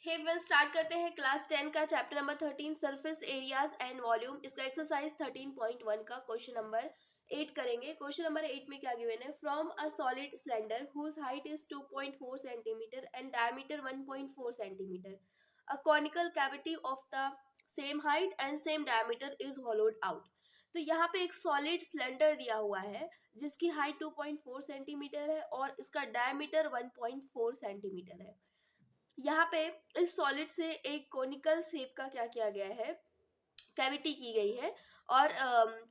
Start करते हैं class 10 का chapter number 13 surface areas and volume. इसका एक्सरसाइज 13.1 का क्वेश्चन नंबर 8 करेंगे। क्वेश्चन नंबर 8 में क्या गिवन है, from a solid cylinder whose height is 2.4 centimetre and diameter 1.4 centimetre, a conical cavity of the same height and same diameter is hollowed out. तो यहाँ पे एक सॉलिड सिलेंडर दिया हुआ है जिसकी हाइट 2.4 सेंटीमीटर है और इसका डायमीटर 1.4 सेंटीमीटर है। यहाँ पे इस सॉलिड से एक कोनिकल शेप का क्या किया गया है, कैविटी की गई है और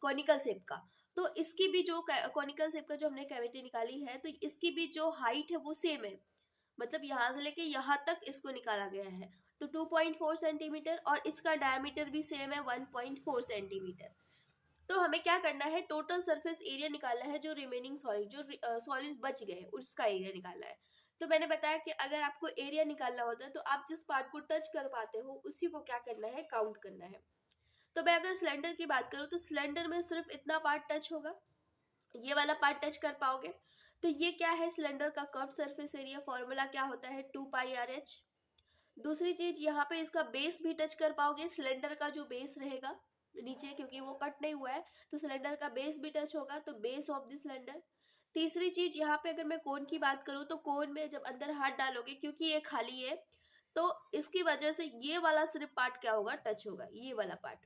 कोनिकल शेप का। तो इसकी भी जो कोनिकल शेप का जो हमने कैविटी निकाली है तो इसकी भी जो हाइट है वो सेम है, मतलब यहाँ से लेके यहाँ तक इसको निकाला गया है। तो 2.4 सेंटीमीटर और इसका डायमीटर भी सेम है 1.4 सेंटीमीटर। तो हमें क्या करना है, टोटल सरफेस एरिया निकालना है, जो रिमेनिंग सॉलिड जो सॉलिड्स बच गए उसका एरिया निकालना है। तो मैंने बताया कि अगर आपको एरिया निकालना होता है तो आप जिस पार्ट को टच कर पाते हो उसी को क्या करना है, काउंट करना है। तो मैं अगर सिलेंडर की बात करूँ तो सिलेंडर में सिर्फ इतना पार्ट टच होगा, ये वाला पार्ट टच कर पाओगे। तो ये क्या है, सिलेंडर का कर्व सरफेस एरिया, फॉर्मूला क्या होता है 2πRh। दूसरी चीज यहाँ पे इसका बेस भी टच कर पाओगे, सिलेंडर का जो बेस रहेगा नीचे, क्योंकि वो कट नहीं हुआ है तो सिलेंडर का बेस भी टच होगा, तो बेस ऑफ द सिलेंडर। तीसरी चीज यहाँ पे अगर मैं कोन की बात करूँ तो कोन में जब अंदर हाथ डालोगे, क्योंकि ये खाली है तो इसकी वजह से ये वाला सिर्फ पार्ट क्या होगा, टच होगा, ये वाला पार्ट।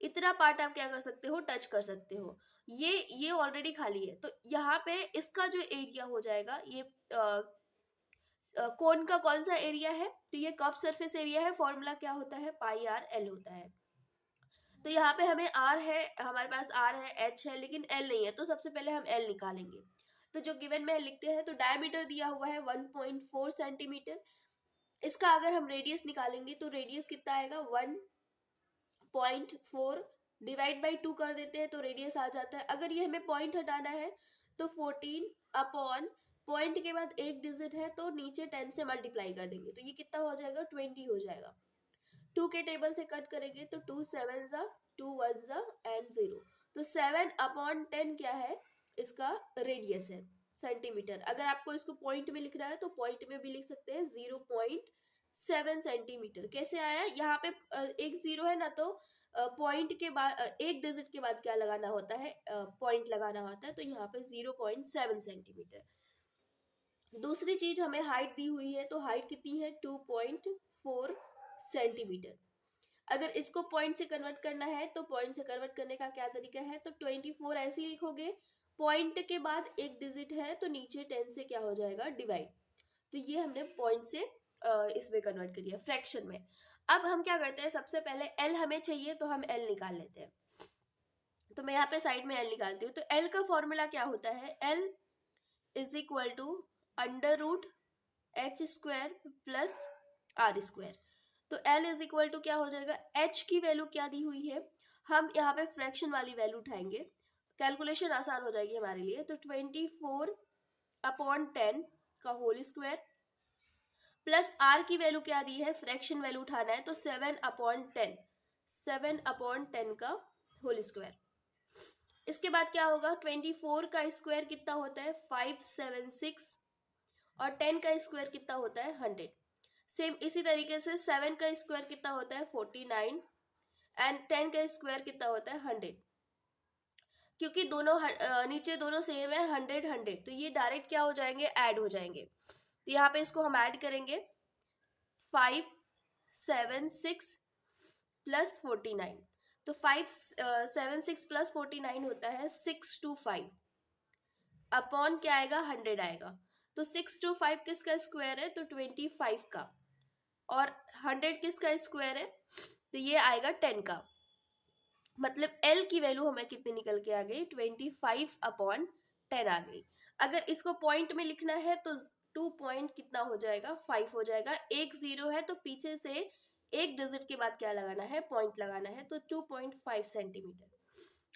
इतना पार्ट आप क्या कर सकते हो, टच कर सकते हो। ये ऑलरेडी खाली है तो यहाँ पे इसका जो एरिया हो जाएगा, ये कोन का कौन सा एरिया है, तो ये कर्व सरफेस एरिया है, फॉर्मूला क्या होता है πRL होता है। तो यहाँ पे हमें R है, हमारे पास R है, H है, लेकिन L नहीं है, तो सबसे पहले हम L निकालेंगे। तो जो गिवन में लिखते हैं, तो डायमीटर दिया हुआ है 1.4 सेंटीमीटर। इसका अगर हम रेडियस निकालेंगे तो रेडियस कितना आएगा, 1.4 डिवाइड बाई 2 कर देते हैं तो रेडियस आ जाता है। अगर ये हमें पॉइंट हटाना है तो 14 अपॉन पॉइंट के बाद एक डिजिट है तो नीचे 10 से मल्टीप्लाई कर देंगे, तो ये कितना हो जाएगा, 20 हो जाएगा। 2 के टेबल से कट करेंगे तो 2 7 जा 2 1 जा एंड 0, तो 7 अपॉन 10 क्या है, इसका रेडियस है सेंटीमीटर। अगर आपको इसको पॉइंट में लिखना है तो पॉइंट में भी लिख सकते हैं 0.7 सेंटीमीटर। कैसे आया, यहाँ पे एक जीरो है ना, तो पॉइंट के बाद एक डिजिट के बाद क्या लगाना होता है, पॉइंट लगाना होता है, तो यहाँ पे 0.7 सेंटीमीटर। दूसरी चीज हमें हाइट दी हुई है, तो हाइट कितनी है 2.4 सेंटीमीटर। अगर इसको पॉइंट से कन्वर्ट करना है तो पॉइंट से कन्वर्ट करने का क्या तरीका है, तो 24 ऐसे ही लिखोगे, पॉइंट के बाद एक डिजिट है तो नीचे 10 से क्या हो जाएगा, डिवाइड। तो ये हमने पॉइंट से इसमें कन्वर्ट करिए फ्रैक्शन में। अब हम क्या करते हैं, सबसे पहले एल हमें चाहिए तो हम एल निकाल लेते हैं। तो मैं यहाँ पे साइड में एल निकालती हूँ। तो एल का फॉर्मूला क्या होता है, L is equal to under root H square plus R square. तो एल इज इक्वल टू क्या हो जाएगा, एच की वैल्यू क्या दी हुई है, हम यहाँ पे फ्रैक्शन वाली वैल्यू उठाएंगे, कैलकुलेशन आसान हो जाएगी हमारे लिए। तो 24 अपॉन 10 का होल स्क्वायर प्लस आर की वैल्यू क्या दी है, फ्रैक्शन वैल्यू उठाना है, तो 7 अपॉन 10, 7 अपॉन 10 का होल स्क्वायर। इसके बाद क्या होगा, 24 का स्क्वायर कितना होता है 576 और 10 का स्क्वायर कितना होता है 100। सेम इसी तरीके से 7 का स्क्वायर कितना होता है 49 एंड 10 का स्क्वायर कितना होता है 100। क्योंकि दोनों नीचे दोनों सेम है 100 100, तो ये डायरेक्ट क्या हो जाएंगे, ऐड हो जाएंगे। तो यहाँ पे इसको हम ऐड करेंगे 576 प्लस 49, तो 576 प्लस 49 होता है 625 अपॉन क्या आएगा 100 आएगा। तो 625 किसका स्क्वायर है, तो 25 का, और 100 किसका स्क्वायर है, तो ये आएगा 10 का। मतलब L की वैल्यू हमें कितनी निकल के आ गई, 25 अपॉन 10 आ गई। अगर इसको पॉइंट में लिखना है तो 2 पॉइंट कितना हो जाएगा, 5 हो जाएगा। एक जीरो है तो पीछे से एक डिजिट के बाद क्या लगाना है, पॉइंट लगाना है, तो 2.5 सेंटीमीटर।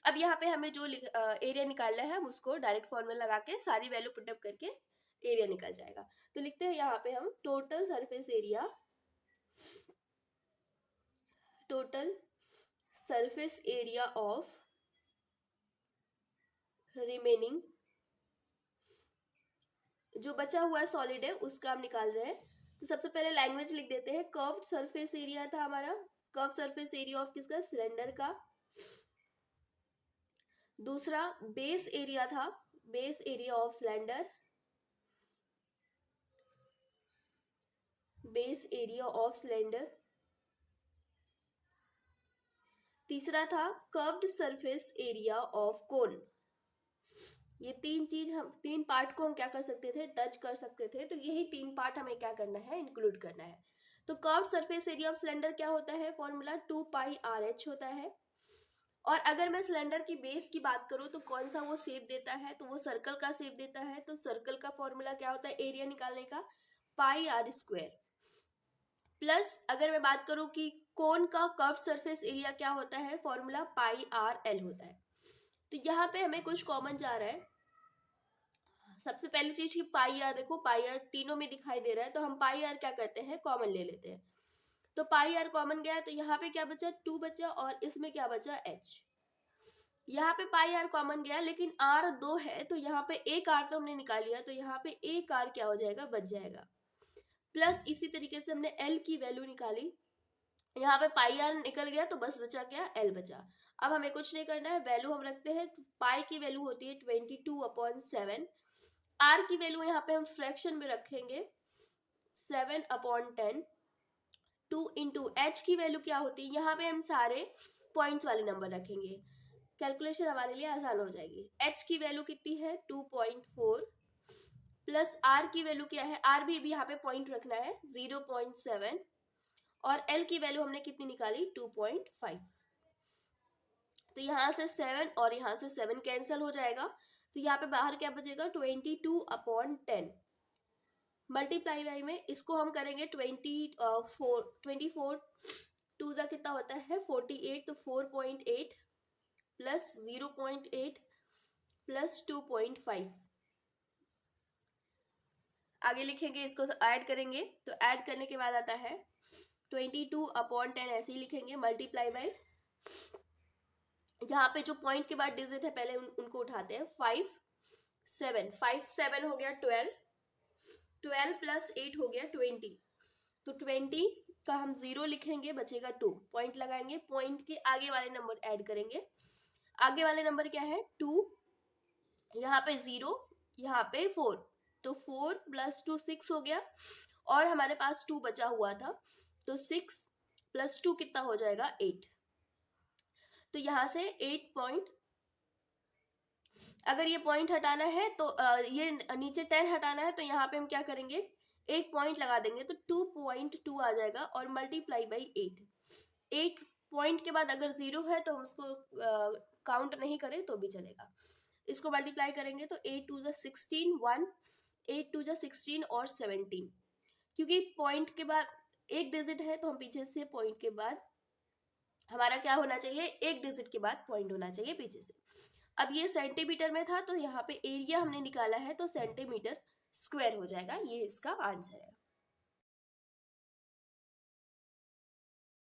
अब यहाँ पे हमें जो एरिया निकालना है हम उसको डायरेक्ट फॉर्मूला लगा के सारी वैल्यू पुटअप करके एरिया निकल जाएगा। तो लिखते हैं यहाँ पे हम total surface area, total surface area of remaining, जो बचा हुआ सॉलिड है उसका हम निकाल रहे हैं तो सबसे पहले लैंग्वेज लिख देते हैं। कर्व्ड सरफेस एरिया था हमारा, कर्व सरफेस एरिया ऑफ किसका, सिलेंडर का। दूसरा बेस एरिया था, base area of cylinder, base area of cylinder. तीसरा था curved surface area of cone. ये तीन पार्ट को हम क्या कर सकते थे, टच कर सकते थे। तो यही तीन पार्ट हमें क्या करना है, इंक्लूड करना है। तो curved surface area of cylinder क्या होता है, फॉर्मूला 2πRh होता है। और अगर मैं सिलेंडर की बेस की बात करूं तो कौन सा वो शेप देता है, तो वो सर्कल का शेप देता है। तो सर्कल का फॉर्मूला क्या होता है एरिया निकालने का, πr²। प्लस अगर मैं बात करूं कि कोन का कर्व सरफेस एरिया क्या होता है, फॉर्मूला πrl होता है। तो यहाँ पे हमें कुछ कॉमन जा रहा है। सबसे पहली चीज की πr, देखो πr तीनों में दिखाई दे रहा है, तो हम πr क्या करते हैं, कॉमन ले लेते हैं। तो πr कॉमन गया है, तो यहाँ पे क्या बचा, 2 बचा, और इसमें क्या बचा, h। यहाँ पे πr कॉमन गया, लेकिन r 2 है, तो यहाँ पे एक r तो हमने निकाल लिया, तो यहाँ पे एक r क्या हो जाएगा, बच जाएगा। प्लस इसी तरीके से हमने l की वैल्यू निकाली, यहाँ पे πr निकल गया, तो बस बचा क्या, l बचा। अब हमें कुछ नहीं करना है, वैल्यू हम रखते हैं। पाई की वैल्यू होती है 22/7। r की वैल्यू यहाँ पे हम फ्रैक्शन में रखेंगे 7/10। 2 इंटू एच की वैल्यू क्या होती है, यहाँ पे हम सारे पॉइंट्स वाले नंबर रखेंगे, कैलकुलेशन हमारे लिए आसान हो जाएगी। h की वैल्यू कितनी है, 2.4, प्लस r की वैल्यू क्या है, r भी यहाँ पे पॉइंट रखना है 0.7, और l की वैल्यू हमने कितनी निकाली, 2.5। तो यहाँ से 7 और यहाँ से 7 कैंसिल हो जाएगा, तो यहाँ पे बाहर क्या बचेगा, 22/10। मल्टीप्लाई बाई में इसको हम करेंगे 24 टू जा कितना होता है 48, तो 4.8 प्लस 0.8 प्लस 2.5। आगे लिखेंगे, इसको ऐड करेंगे, तो ऐड करने के बाद आता है 22/10, ऐसे ही लिखेंगे, मल्टीप्लाई बाई, यहाँ पे जो पॉइंट के बाद डिजिट है पहले उनको उठाते हैं, 5 7 हो गया 12 प्लस 8 हो गया 20। तो 20 का हम 0 लिखेंगे, बचेगा 2, पॉइंट लगाएंगे, पॉइंट के आगे वाले नंबर ऐड करेंगे। आगे वाले नंबर क्या है, 2, यहाँ पे 0, यहाँ पे 4, तो 4 प्लस 2 6 हो गया, और हमारे पास 2 बचा हुआ था, तो 6 प्लस 2 कितना हो जाएगा, 8। तो यहाँ से 8 पॉइंट, अगर ये पॉइंट हटाना है तो ये नीचे 10 हटाना है, तो यहाँ पे हम क्या करेंगे, एक पॉइंट लगा देंगे, तो 2.2 आ जाएगा, और मल्टीप्लाई बाई 8 पॉइंट के बाद अगर 0 है तो हम उसको काउंट नहीं करें तो भी चलेगा। इसको मल्टीप्लाई करेंगे तो 8 2 जा 16 1, 8 2 जा 16 और 17, क्योंकि पॉइंट के बाद एक डिजिट है, तो हम पीछे से पॉइंट के बाद हमारा क्या होना चाहिए, एक डिजिट के बाद पॉइंट होना चाहिए पीछे से। अब ये सेंटीमीटर में था, तो यहाँ पे एरिया हमने निकाला है, तो सेंटीमीटर स्क्वायर हो जाएगा, ये इसका आंसर है।